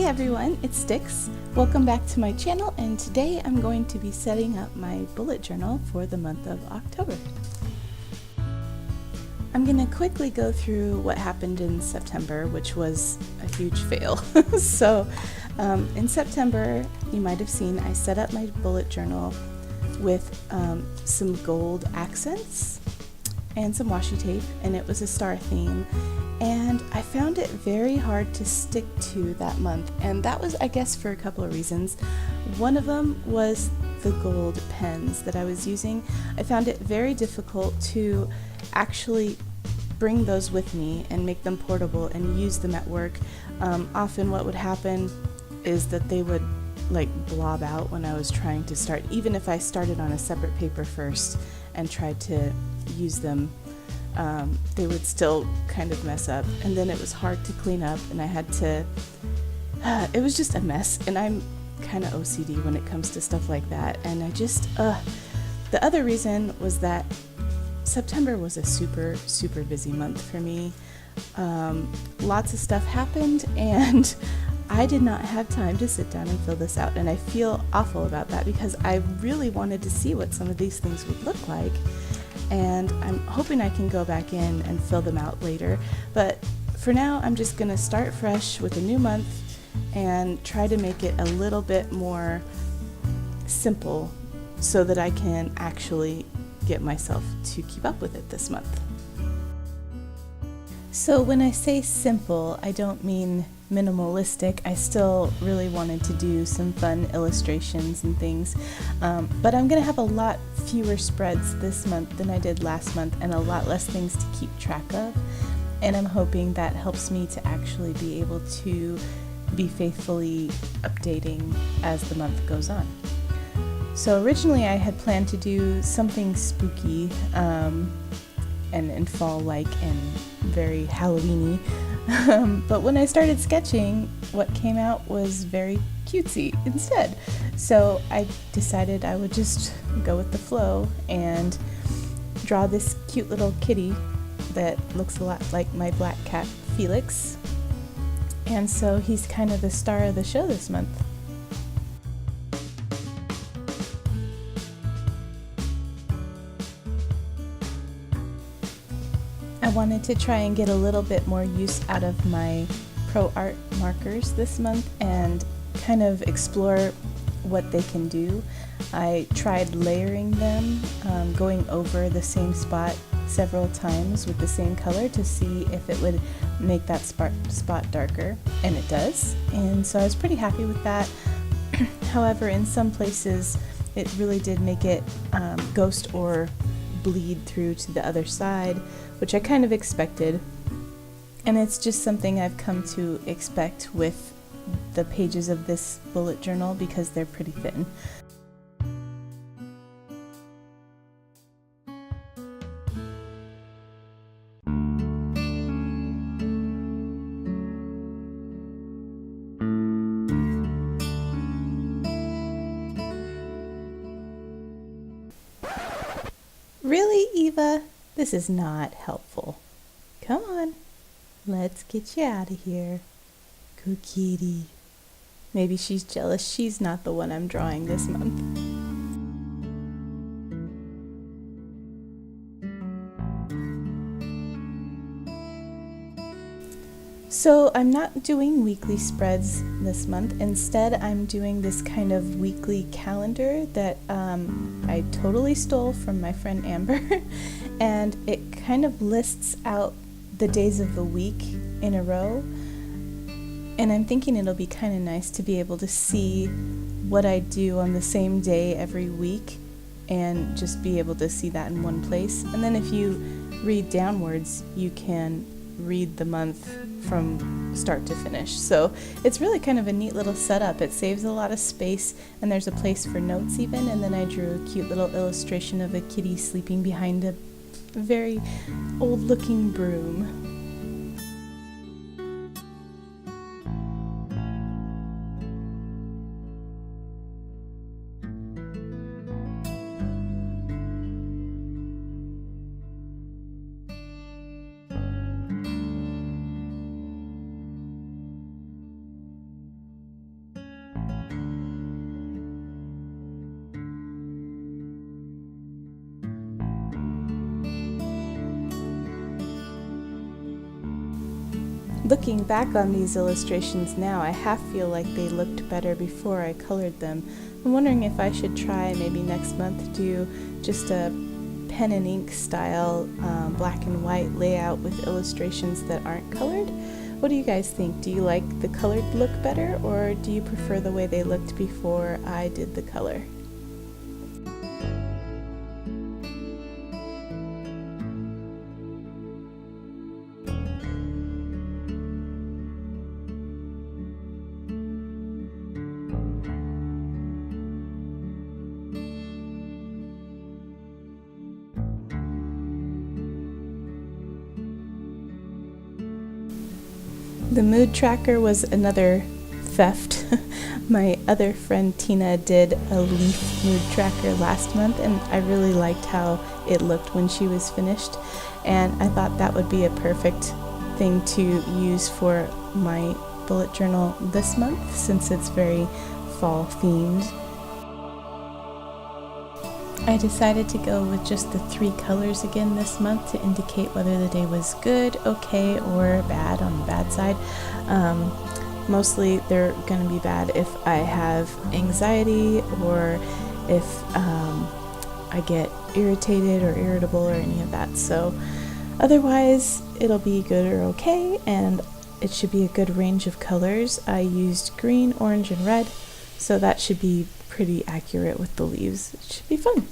everyone, it's Styx. Welcome back to my channel, and today I'm going to be setting up my bullet journal for the month of October. I'm going to quickly go through what happened in September, which was a huge fail. In September, you might have seen I set up my bullet journal with some gold accents and some washi tape, and it was a star theme. And I found it very hard to stick to that month, and that was, I guess, for a couple of reasons. One of them was the gold pens that I was using. I found it very difficult to actually bring those with me and make them portable and use them at work. Often what would happen is that they would like blob out when I was trying to start, even if I started on a separate paper first and tried to use them. They would still kind of mess up, and then it was hard to clean up, and I had to, it was just a mess, and I'm kind of OCD when it comes to stuff like that, and I just, the other reason was that September was a super busy month for me. Lots of stuff happened, and I did not have time to sit down and fill this out, and I feel awful about that because I really wanted to see what some of these things would look like. And I'm hoping I can go back in and fill them out later. But for now, I'm just going to start fresh with a new month and try to make it a little bit more simple so that I can actually get myself to keep up with it this month. So when I say simple, I don't mean minimalistic. I still really wanted to do some fun illustrations and things, but I'm gonna have a lot fewer spreads this month than I did last month, and a lot less things to keep track of, and I'm hoping that helps me to actually be able to be faithfully updating as the month goes on. So originally I had planned to do something spooky and fall-like and very Halloween-y. But when I started sketching, what came out was very cutesy instead. So I decided I would just go with the flow and draw this cute little kitty that looks a lot like my black cat, Felix. And so he's kind of the star of the show this month. I wanted to try and get a little bit more use out of my Pro Art markers this month and kind of explore what they can do. I tried layering them, going over the same spot several times with the same color to see if it would make that spot darker, and it does. And so I was pretty happy with that. However, in some places it really did make it ghost or bleed through to the other side, which I kind of expected, and it's just something I've come to expect with the pages of this bullet journal because they're pretty thin. Really, Eva? This is not helpful. Come on, let's get you out of here. Good kitty. Maybe she's jealous she's not the one I'm drawing this month. So I'm not doing weekly spreads this month. Instead, I'm doing this kind of weekly calendar that I totally stole from my friend Amber. And it kind of lists out the days of the week in a row. And I'm thinking it'll be kind of nice to be able to see what I do on the same day every week and just be able to see that in one place. And then if you read downwards, you can read the month from start to finish. So it's really kind of a neat little setup. It saves a lot of space, and there's a place for notes even, and then I drew a cute little illustration of a kitty sleeping behind a very old looking broom. Looking back on these illustrations now, I half feel like they looked better before I colored them. I'm wondering if I should try maybe next month do just a pen and ink style black and white layout with illustrations that aren't colored. What do you guys think? Do you like the colored look better, or do you prefer the way they looked before I did the color? The mood tracker was another theft. My other friend Tina did a leaf mood tracker last month, and I really liked how it looked when she was finished, and I thought that would be a perfect thing to use for my bullet journal this month since it's very fall themed. I decided to go with just the 3 colors again this month to indicate whether the day was good, okay, or bad on the bad side. Mostly they're going to be bad if I have anxiety or if I get irritated or irritable or any of that. So otherwise it'll be good or okay, and it should be a good range of colors. I used green, orange, and red, so that should be pretty accurate with the leaves. It should be fun.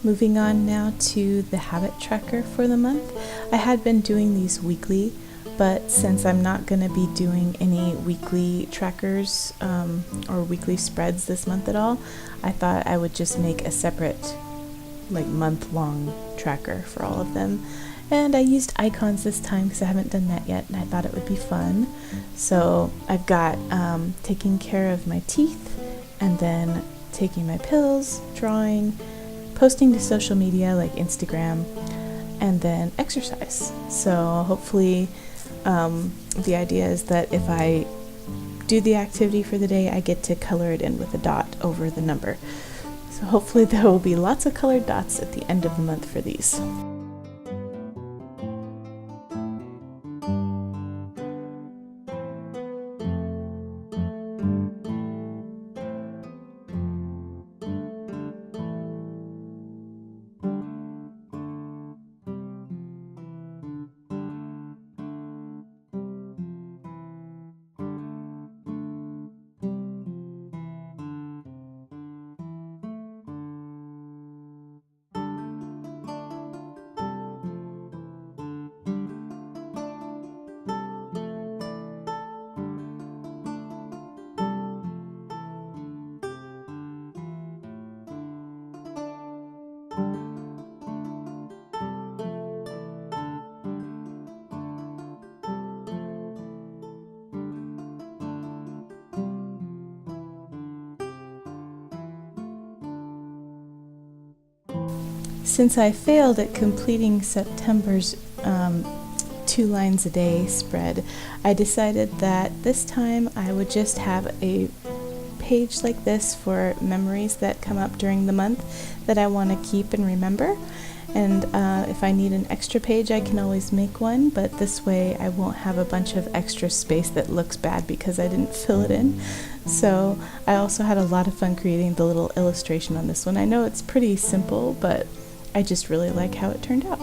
Moving on now to the habit tracker for the month. I had been doing these weekly, but since I'm not going to be doing any weekly trackers or weekly spreads this month at all, I thought I would just make a separate month-long tracker for all of them. And I used icons this time because I haven't done that yet, and I thought it would be fun. So I've got taking care of my teeth, and then taking my pills, drawing, posting to social media like Instagram, and then exercise. So hopefully the idea is that if I do the activity for the day, I get to color it in with a dot over the number. So hopefully there will be lots of colored dots at the end of the month for these. Since I failed at completing September's 2 lines a day spread, I decided that this time I would just have a page like this for memories that come up during the month that I want to keep and remember. And if I need an extra page, I can always make one, but this way I won't have a bunch of extra space that looks bad because I didn't fill it in. So I also had a lot of fun creating the little illustration on this one. I know it's pretty simple, but I just really like how it turned out.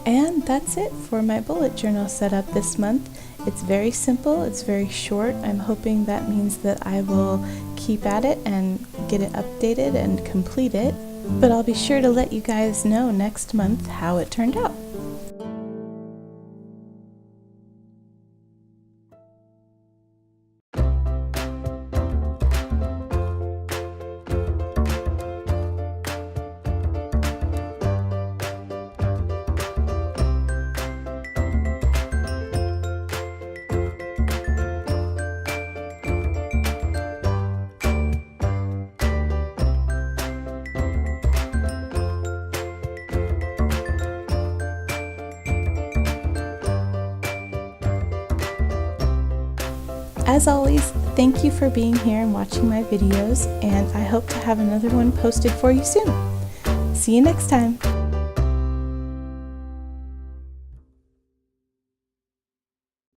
And that's it for my bullet journal setup this month. It's very simple, it's very short. I'm hoping that means that I will keep at it and get it updated and complete it. But I'll be sure to let you guys know next month how it turned out. As always, thank you for being here and watching my videos, and I hope to have another one posted for you soon. See you next time.